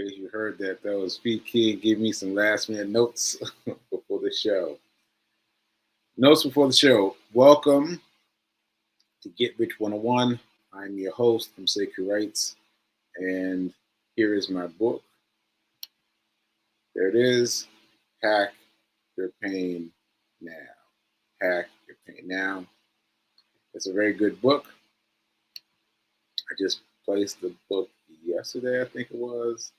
case you heard that was Feed King give me some last minute notes before the show. Notes before the show. Welcome to Get Rich 101. I'm your host from Sacred Rights, and here is my book. There it is. Hack Your Pain Now. Hack Your Pain Now. It's a very good book. I just placed the book yesterday, I think it was,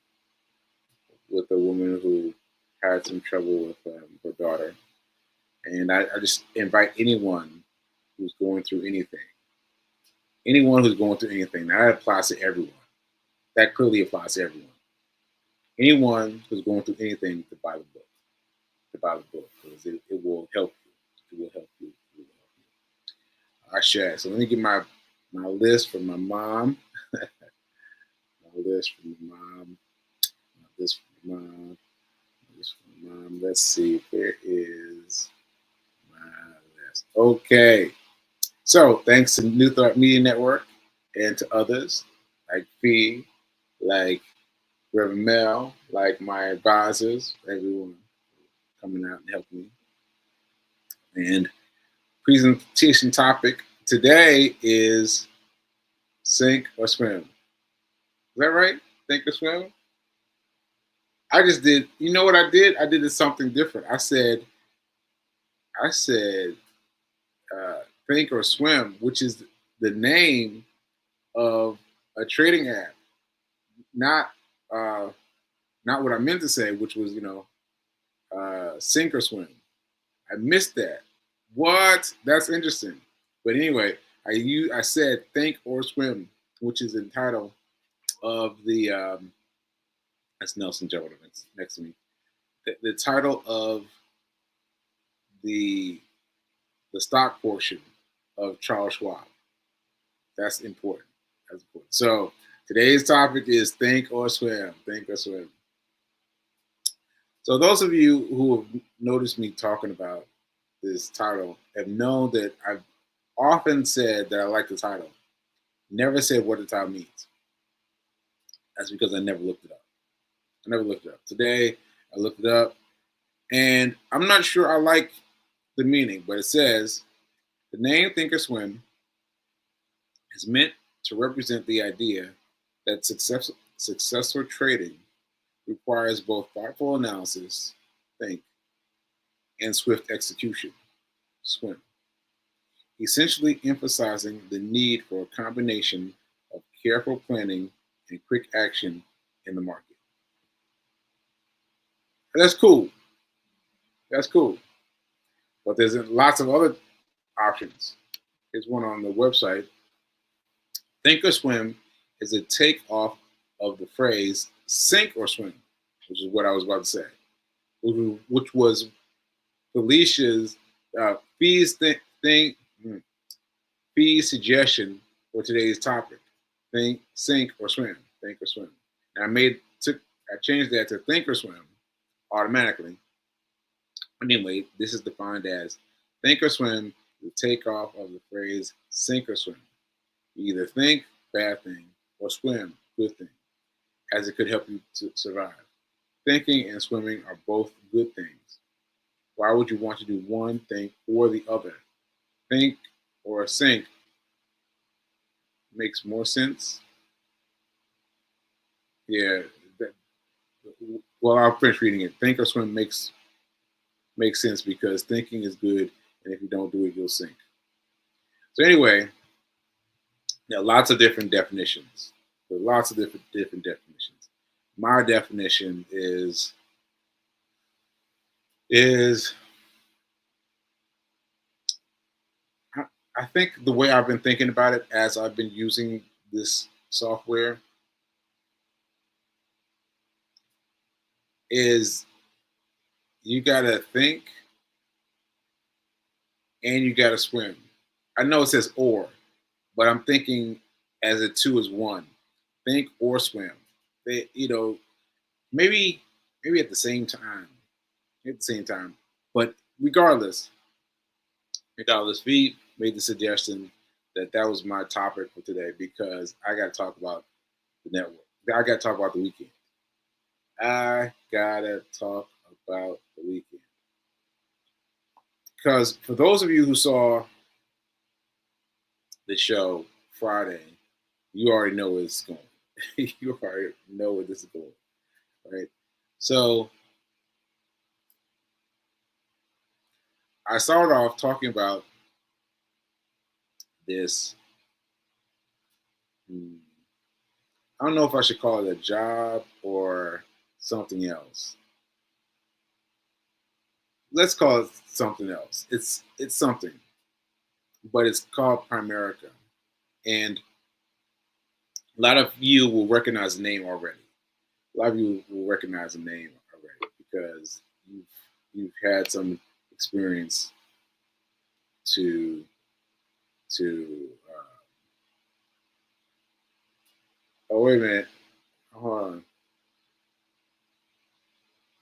with a woman who had some trouble with her daughter. And I just invite anyone who's going through anything. Anyone who's going through anything. Now, that applies to everyone. That clearly applies to everyone. Anyone who's going through anything to buy the book. To buy the book, because it will help you. It will help you. It will help you. I share. So let me get my list from my mom. My list from my mom. My list from my mom. My list from my mom. Let's see. Where is my list? Okay. So thanks to New Thought Media Network and to others like Fee, like Reverend Mel, like my advisors, everyone coming out and helping me. And presentation topic today is sink or swim. Is that right? Sink or swim? I just did, you know what I did? I did something different. I said, think or swim, which is the name of a trading app. Not what I meant to say, which was, sink or swim. I missed that. What? That's interesting. But anyway, I said think or swim, which is the title of the that's Nelson Jordan next to me. The title of the stock portion of Charles Schwab. That's important. That's important. So today's topic is think or swim. Think or swim. So those of you who have noticed me talking about this title have known that I've often said that I like the title. Never said what the title means. That's because I never looked it up. Today I looked it up, and I'm not sure I like the meaning, but it says the name Think or Swim is meant to represent the idea that successful trading requires both thoughtful analysis, think, and swift execution, swim, essentially emphasizing the need for a combination of careful planning and quick action in the market. That's cool. That's cool. But there's lots of other options. Here's one on the website. Think or swim is a takeoff of the phrase sink or swim, which is what I was about to say, which was Felicia's Fee's Fee's suggestion for today's topic. Think, sink, or swim. Think or swim. And I changed that to think or swim automatically. Anyway, this is defined as think or swim, the takeoff of the phrase sink or swim. You either think, bad thing, or swim, good thing, as it could help you to survive. Thinking and swimming are both good things. Why would you want to do one thing or the other? Think or sink makes more sense. Yeah. Well, I'll finish reading it. Think or swim makes sense because thinking is good, and if you don't do it, you'll sink. So anyway, there are lots of different definitions. My definition is I think the way I've been thinking about it as I've been using this software is you gotta think and you gotta swim. I know it says or, but I'm thinking as a two is one. Think or swim. Maybe at the same time. But regardless, V made the suggestion that was my topic for today because I got to talk about the network. I got to talk about the weekend. I gotta talk about the weekend. Because for those of you who saw the show Friday, you already know where it's going. You already know where this is going, right? So I started off talking about this. hmm, I don't know if I should call it a job or something else. Let's call it something else. It's something, but it's called Primerica, and a lot of you will recognize the name already. A lot of you will recognize the name already because you've had some experience to to. Oh wait a minute, hold on.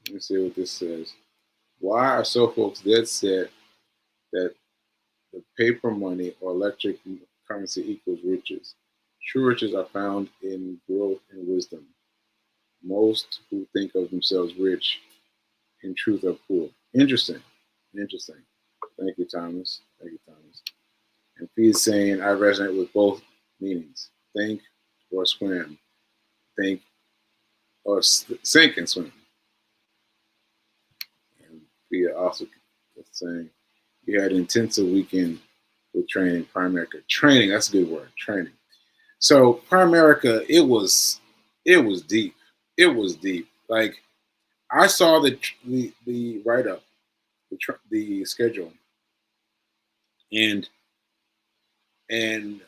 Let me see what this says. Why are so folks dead set that the paper money or electric currency equals riches? True riches are found in growth and wisdom. Most who think of themselves rich, in truth, are poor. Interesting. Interesting. Thank you, Thomas. Thank you, Thomas. And P is saying, I resonate with both meanings. Think or swim. Think or sink and swim. And P also saying, you had an intensive weekend with training, Primerica. Training, that's a good word, training. So Primerica, it was deep. It was deep. Like I saw the write up, the schedule, and and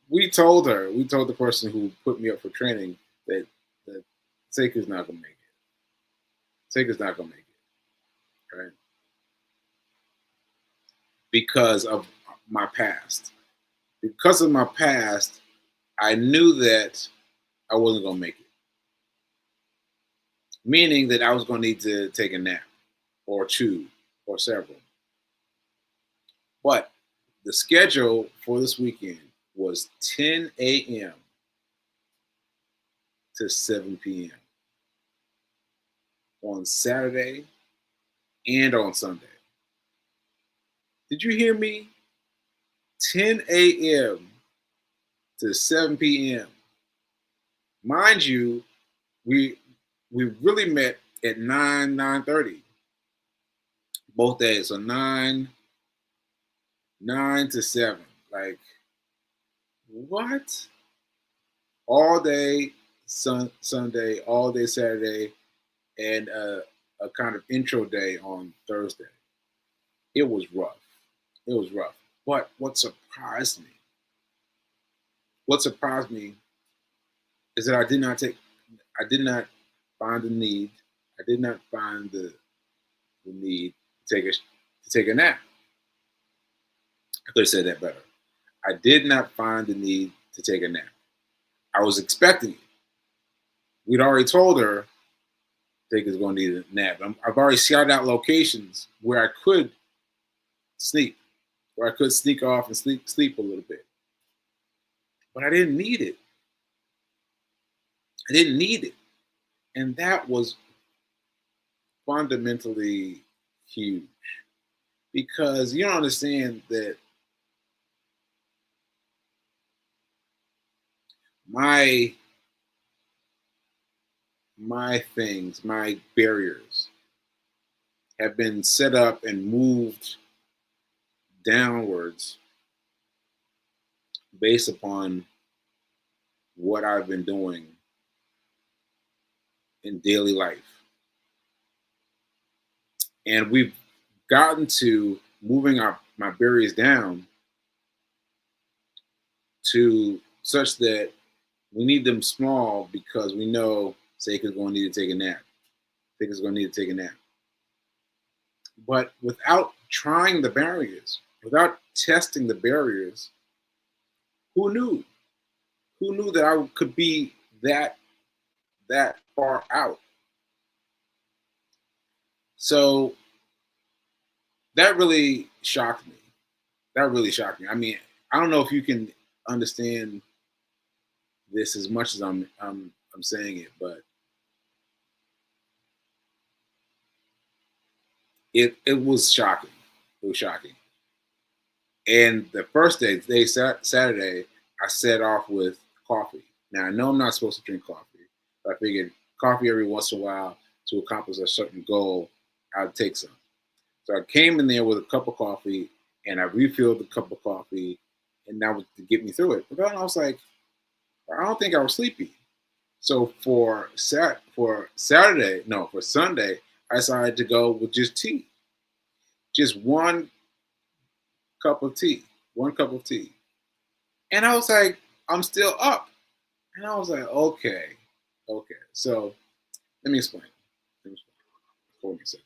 we told the person who put me up for training that that Seika's not gonna make it. Seika's not gonna make it, right? Because of my past. Because of my past, I knew that I wasn't gonna make it. Meaning that I was gonna need to take a nap or two or several. But the schedule for this weekend was 10 a.m. to 7 p.m. on Saturday and on Sunday. Did you hear me? 10 a.m. to 7 p.m. Mind you, we we really met at 9:30 both days. So nine to 7. Like what? All day Sunday, all day Saturday, and a kind of intro day on Thursday. It was rough. It was rough. But what surprised me is that I did not find the need, I did not find the need to take a nap. I could have said that better. I did not find the need to take a nap. I was expecting it. We'd already told her Jake is going to need a nap. I've already scouted out locations where I could sleep, where I could sneak off and sleep a little bit. But I didn't need it. I didn't need it. And that was fundamentally huge because you don't understand that my my barriers have been set up and moved downwards based upon what I've been doing in daily life. And we've gotten to moving my barriers down to such that we need them small because we know Seika's going to need to take a nap. Seika's going to need to take a nap. But without trying the barriers, without testing the barriers, who knew? Who knew that I could be that far out? So that really shocked me. That really shocked me. I mean, I don't know if you can understand this as much as I'm saying it, but It was shocking. It was shocking. And the first day, Saturday, I set off with coffee. Now I know I'm not supposed to drink coffee, but I figured coffee every once in a while to accomplish a certain goal, I'd take some. So I came in there with a cup of coffee, and I refilled the cup of coffee, and that was to get me through it. But then I was like, I don't think I was sleepy. So for Sunday, I decided to go with just tea, just cup of tea, one cup of tea. And I was like, I'm still up. And I was like, okay, okay. So let me explain. Let me explain. Hold on a second.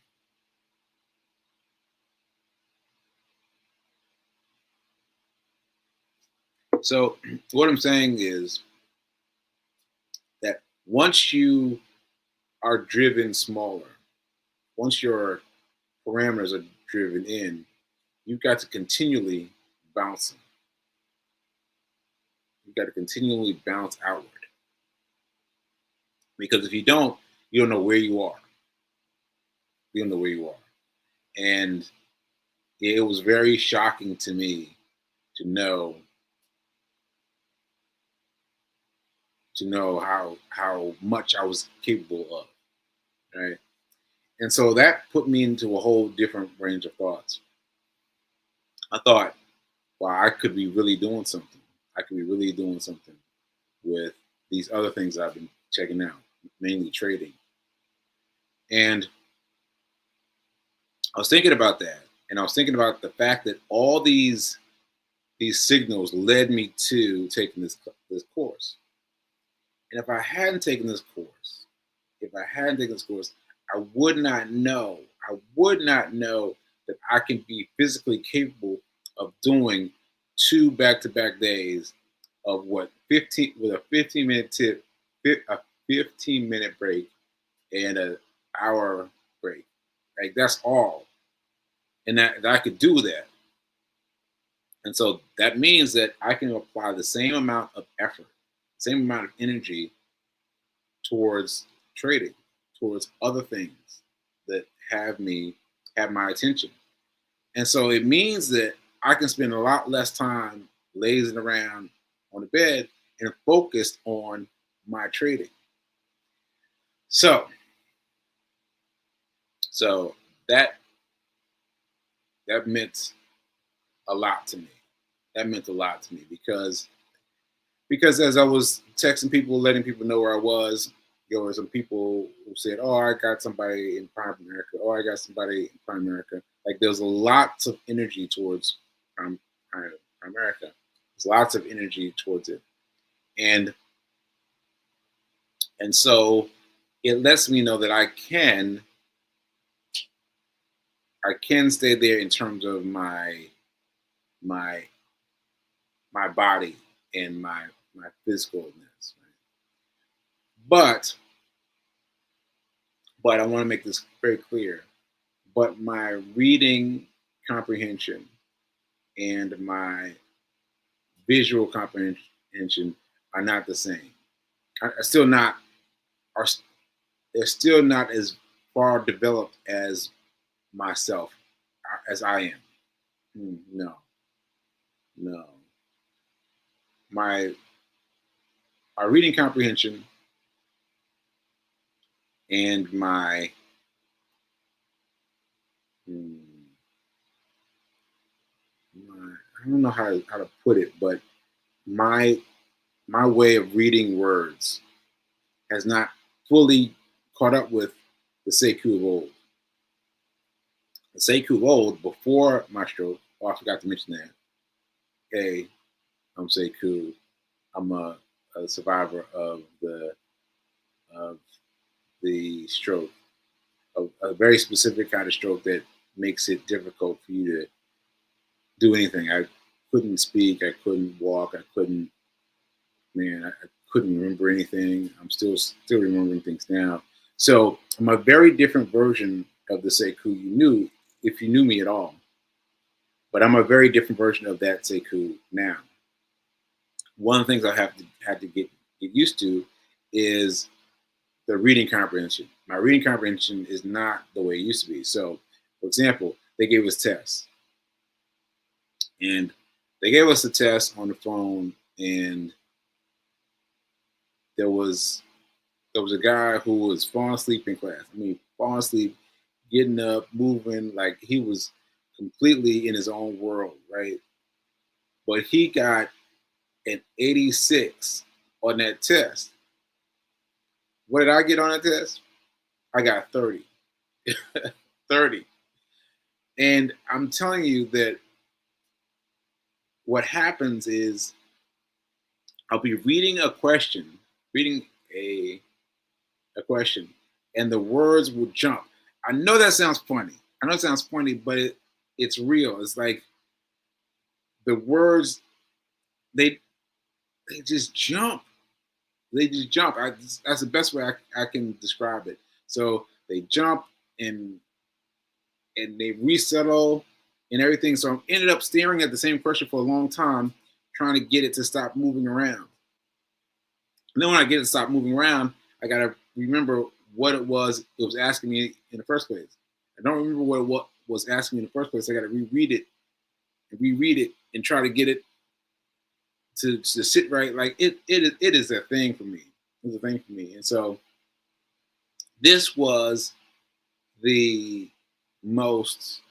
So what I'm saying is that once you are driven smaller, once your parameters are driven in, you've got to continually bounce. You've got to continually bounce outward. Because if you don't know where you are. You don't know where you are. And it was very shocking to me to know how much I was capable of. Right. And so that put me into a whole different range of thoughts. I thought, wow, I could be really doing something. I could be really doing something with these other things I've been checking out, mainly trading. And I was thinking about that. And I was thinking about the fact that all these signals led me to taking this course. And if I hadn't taken this course, I would not know. I would not know that I can be physically capable of doing two back-to-back days of what 15 with a 15-minute a 15-minute break and an hour break. Like that's all, and that I could do that. And so that means that I can apply the same amount of effort, same amount of energy towards trading, towards other things that have my attention. And so it means that I can spend a lot less time lazing around on the bed and focused on my trading. So, so that that meant a lot to me. That meant a lot to me because as I was texting people, letting people know where I was, there were some people who said, "Oh, I got somebody in Prime America. Oh, I got somebody in Prime America." Like there's lots of energy towards Prime America. There's lots of energy towards it, and so it lets me know that I can stay there in terms of my my body and my physicalness. Right? But I want to make this very clear. But my reading comprehension and my visual comprehension are not the same. Are still not are they're still not as far developed as myself as I am. No, no. My reading comprehension and mm, I don't know how to put it, but my way of reading words has not fully caught up with the Sekou of old. The Sekou of old before my stroke. Oh, I forgot to mention that. Hey, I'm Sekou. I'm a survivor of the stroke, a very specific kind of stroke that makes it difficult for you to do anything. I couldn't speak. I couldn't walk. I couldn't. Man, I couldn't remember anything. I'm still remembering things now. So I'm a very different version of the Sekou you knew, if you knew me at all. But I'm a very different version of that Sekou now. One of the things I had to get used to is the reading comprehension. My reading comprehension is not the way it used to be. So For example, they gave us tests, and they gave us a test on the phone, and there was a guy who was falling asleep in class. I mean, falling asleep, getting up, moving, like he was completely in his own world, right? But he got an 86 on that test. What did I get on that test? I got 30. 30. And I'm telling you that what happens is I'll be reading a question, reading a question, and the words will jump. I know that sounds funny. I know it sounds funny, but it's real. It's like the words they they just jump. They just jump. That's the best way I can describe it. So they jump and they resettle and everything. So I ended up staring at the same question for a long time, trying to get it to stop moving around. And then when I get it to stop moving around, I gotta remember what it was asking me in the first place. I don't remember what was asking me in the first place. I gotta reread it and try to get it to sit right. Like it is a thing for me. It's a thing for me. And so this was the most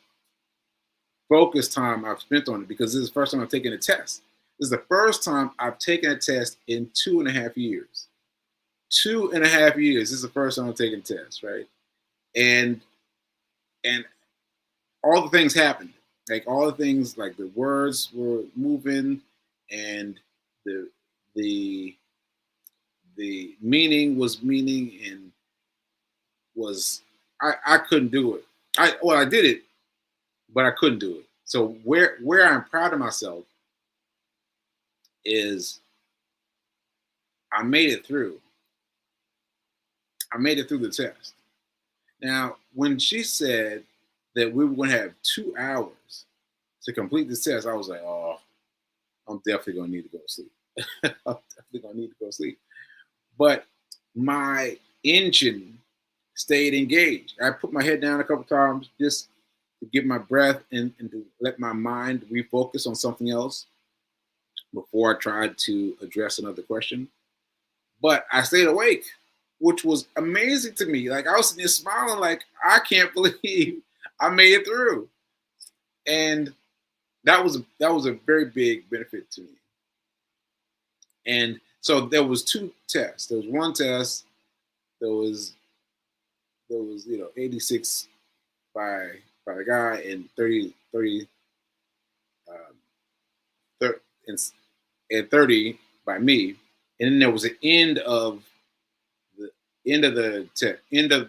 focused time I've spent on it because this is the first time I've taken a test. This is the first time I've taken a test in 2.5 years. 2.5 years. This is the first time I've taken a test, right? And all the things happened. Like all the things, like the words were moving, and the the meaning was meaning, and was I couldn't do it. I did it, but I couldn't do it. So where I'm proud of myself is I made it through. I made it through the test. Now, when she said that we were going to have 2 hours to complete the test, I was like, oh, I'm definitely going to need to go to sleep. I'm definitely going to need to go to sleep. But my engine stayed engaged. I put my head down a couple times just to get my breath and to let my mind refocus on something else before I tried to address another question. But I stayed awake, which was amazing to me. Like I was sitting there smiling, like I can't believe I made it through, and that was a very big benefit to me. And so there was 2 tests. There was one test that was 86 by the guy and 30 um, and 30 by me, and then there was an the end of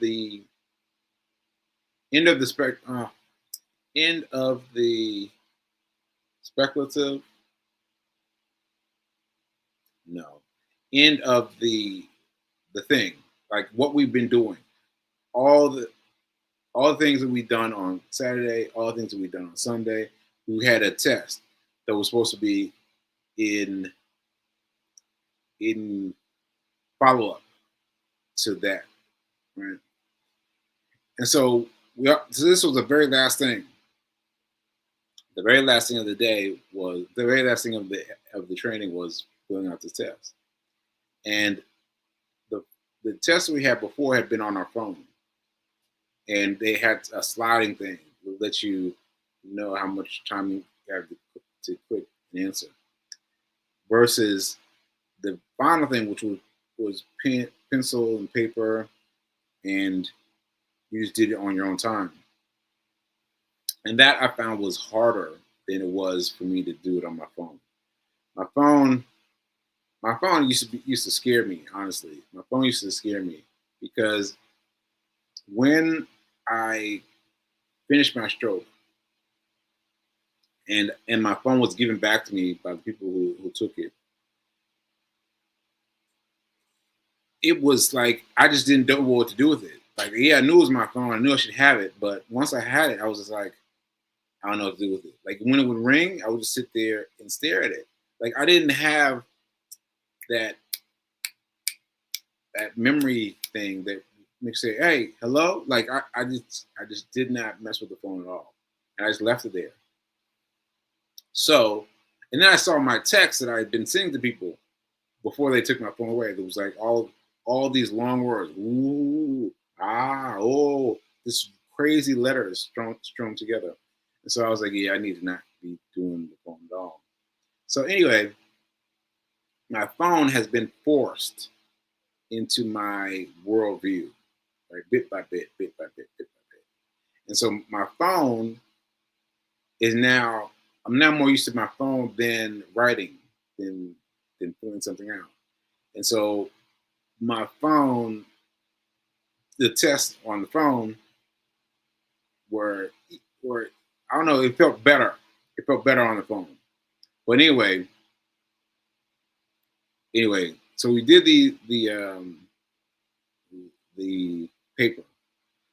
the end of the spec end of the speculative no end of the thing, like what we've been doing, all the things that we've done on Saturday, all the things that we've done on Sunday. We had a test that was supposed to be in follow up to that, right? And so so this was the very last thing. The very last thing of the day was the very last thing of the training was filling out the test. And the test we had before had been on our phone, and they had a sliding thing that let you know how much time you have to click an answer. Versus the final thing, which was pencil and paper, and you just did it on your own time. And that I found was harder than it was for me to do it on my phone. My phone, used to scare me. Honestly, my phone used to scare me because when I finished my stroke and my phone was given back to me by the people who took it, it was like I just didn't know what to do with it. Like, yeah, I knew it was my phone. I knew I should have it, but once I had it, I was just like, I don't know what to do with it. Like when it would ring, I would just sit there and stare at it. Like I didn't have that memory thing that me say, hey, hello. Like I just did not mess with the phone at all. And I just left it there. So, and then I saw my text that I had been sending to people before they took my phone away. There was like all these long words. Ooh, ah, oh, this crazy letters strung together. And so I was like, yeah, I need to not be doing the phone at all. So anyway, my phone has been forced into my worldview, like bit by bit, bit by bit, bit by bit. And so my phone is now, I'm now more used to my phone than writing, than filling something out. And so my phone, the tests on the phone were were I don't know, it felt better. It felt better on the phone. But anyway, so we did the paper.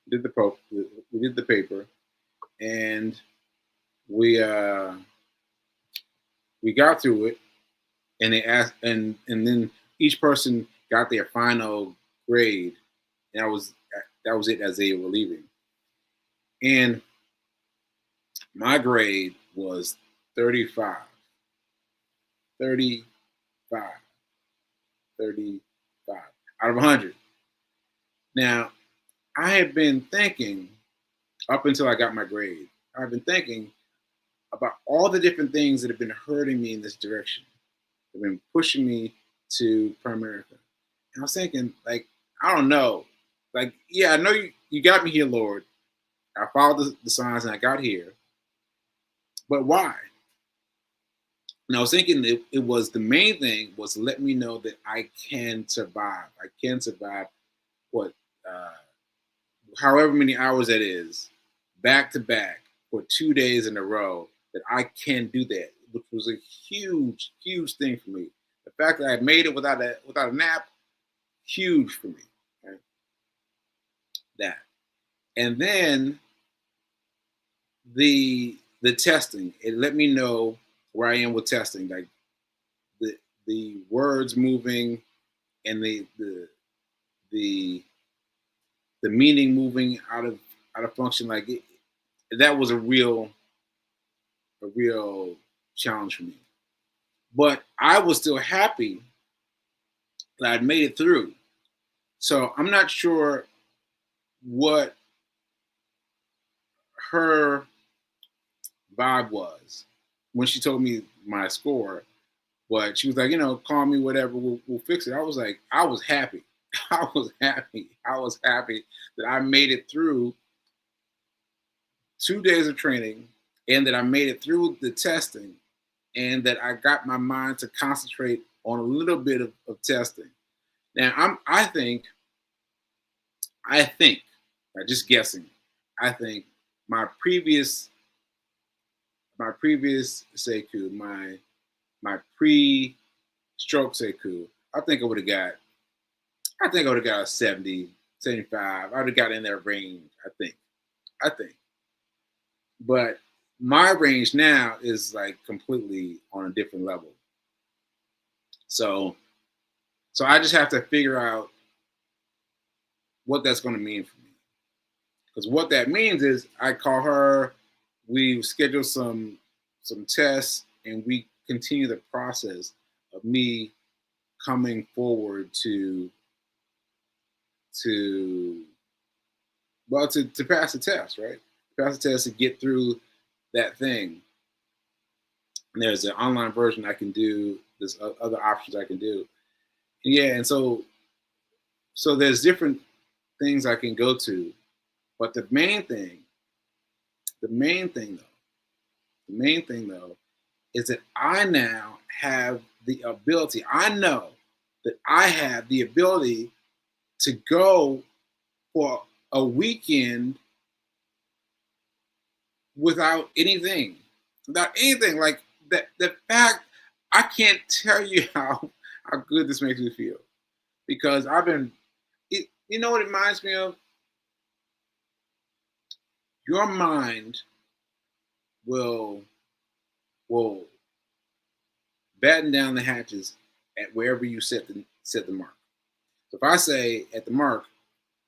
We did the paper, and we uh we got through it, and they asked, and then each person got their final grade, and that was it as they were leaving. And my grade was 35, 35, 35 out of 100. Now, I had been thinking up until I got my grade, I've been thinking about all the different things that have been hurting me in this direction. They've been pushing me to Primerica. And I was thinking, like, I don't know. Like, yeah, I know you got me here, Lord. I followed the signs and I got here. But why? And I was thinking it was the main thing was to let me know that I can survive. I can survive what, uh, however many hours that is, back to back for 2 days in a row, that I can do that, which was a huge, huge thing for me. The fact that I made it without a nap, huge for me. Right? That. And then the testing, it let me know where I am with testing, like the words moving and the the meaning moving out of function. Like that was a real challenge for me. But I was still happy that I'd made it through. So I'm not sure what her vibe was when she told me my score. But she was like, call me, whatever, we'll fix it. I was like, I was happy. I was happy. I was happy that I made it through 2 days of training and that I made it through the testing and that I got my mind to concentrate on a little bit of testing. Now I think, just guessing, I think my previous Seku, my pre-stroke Seku, I think I would have got a 70, 75. I would have got in that range, I think. I think. But my range now is like completely on a different level. So I just have to figure out what that's going to mean for me. Because what that means is I call her, we schedule some tests, and we continue the process of me coming forward to to pass the test, right? Pass the test to get through that thing. And there's an online version I can do. There's other options I can do. Yeah, and so there's different things I can go to, but the main thing though, is that I now have the ability. I know that I have the ability to go for a weekend without anything, like that. The fact, I can't tell you how good this makes me feel, because I've been. You know what it reminds me of? Your mind will will batten down the hatches at wherever you set the mark. So if I say at the mark,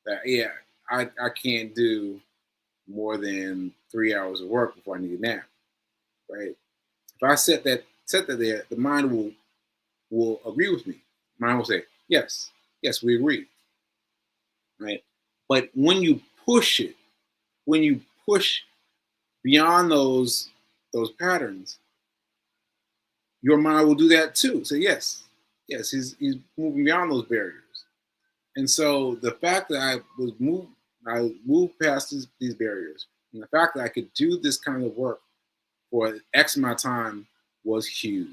that yeah, I can't do more than 3 hours of work before I need a nap, right? If I set that there, the mind will agree with me. Mind will say, yes, yes, we agree, right? But when you push it, when you push beyond those patterns, your mind will do that too. So yes, yes, he's moving beyond those barriers. And so the fact that I moved past these barriers, and the fact that I could do this kind of work for X amount of time was huge,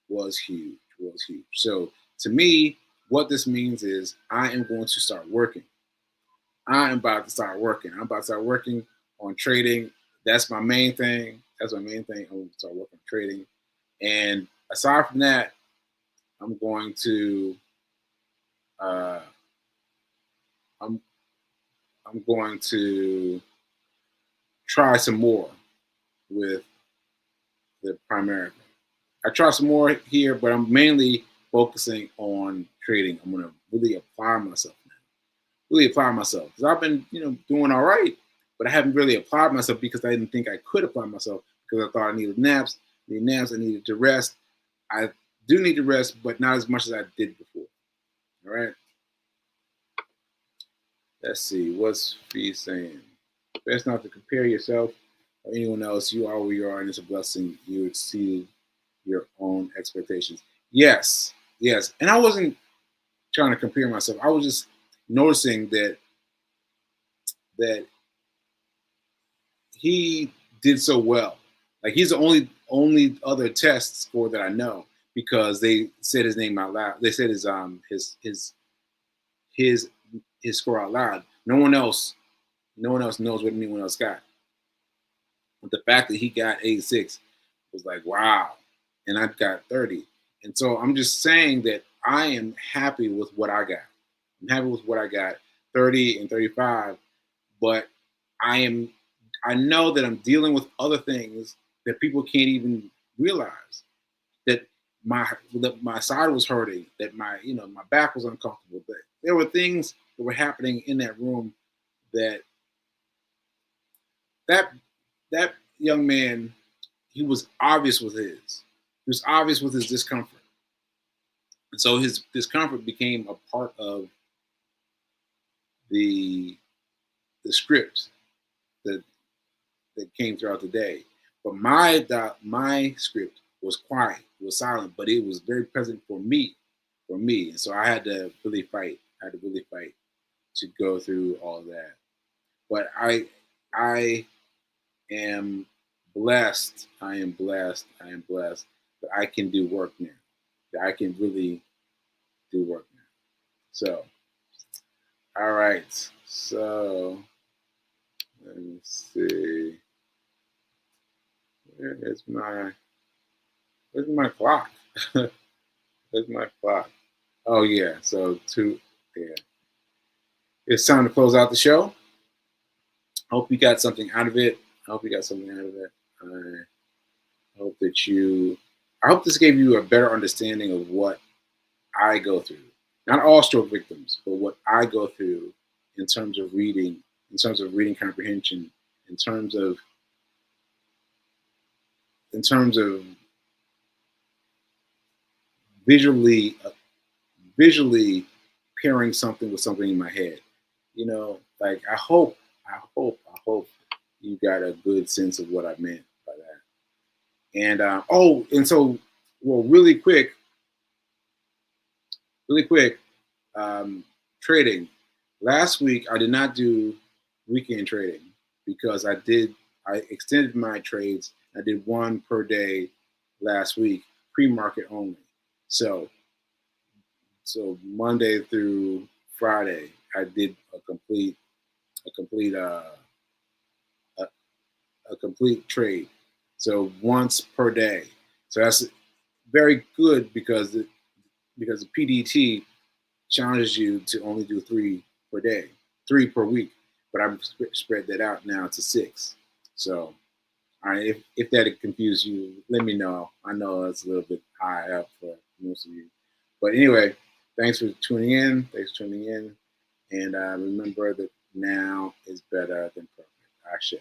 was huge, was huge. So to me, what this means is I am going to start working. I am about to start working. I'm about to start working on trading. That's my main thing. That's my main thing. I'm going to start working on trading. And aside from that, I'm going to uh, I'm I'm going to try some more with the Primerica. I try some more here, but I'm mainly focusing on trading. I'm going to really apply myself now. Really apply myself because I've been, doing all right, but I haven't really applied myself because I didn't think I could apply myself because I thought I needed naps. I needed naps. I needed to rest. I do need to rest, but not as much as I did before. All right. Let's see. What's Fee saying? Best not to compare yourself or anyone else. You are where you are, and it's a blessing. You exceeded your own expectations. Yes, yes. And I wasn't trying to compare myself. I was just noticing that he did so well. Like he's the only other test score that I know because they said his name out loud. They said his his score out loud. No one else knows what anyone else got. But the fact that he got 86 was like, wow. And I got 30. And so I'm just saying that I am happy with what I got. I'm happy with what I got, 30 and 35. But I know that I'm dealing with other things that people can't even realize. That my side was hurting, that my back was uncomfortable. But there were things that were happening in that room that that that young man, he was obvious with his. He was obvious with his discomfort. And so his discomfort became a part of the the script that that came throughout the day. But my script was quiet, it was silent, but it was very present for me. And so I had to really fight. I had to really fight to go through all that. But I am blessed. I am blessed. I am blessed that I can do work now. That I can really do work now. So, all right. So let me see. Where is my where's my clock? Where's my clock? Oh yeah. So yeah. It's time to close out the show. I hope you got something out of it. I hope you got something out of it. Hope that you I hope this gave you a better understanding of what I go through. Not all stroke victims, but what I go through in terms of reading, in terms of reading comprehension, in terms of in terms of visually visually pairing something with something in my head. Like I hope you got a good sense of what I meant by that. And so well, really quick, um, trading. Last week I did not do weekend trading because I extended my trades. I did one per day last week, pre-market only. So Monday through Friday, I did a complete a, a complete trade. So once per day. So that's very good because the PDT challenges you to only do 3 per day, 3 per week. But I've spread that out now to 6. So, all right, if that confused you, let me know. I know it's a little bit high up for most of you. But anyway, thanks for tuning in. Thanks for tuning in. And remember that now is better than perfect. Ashe.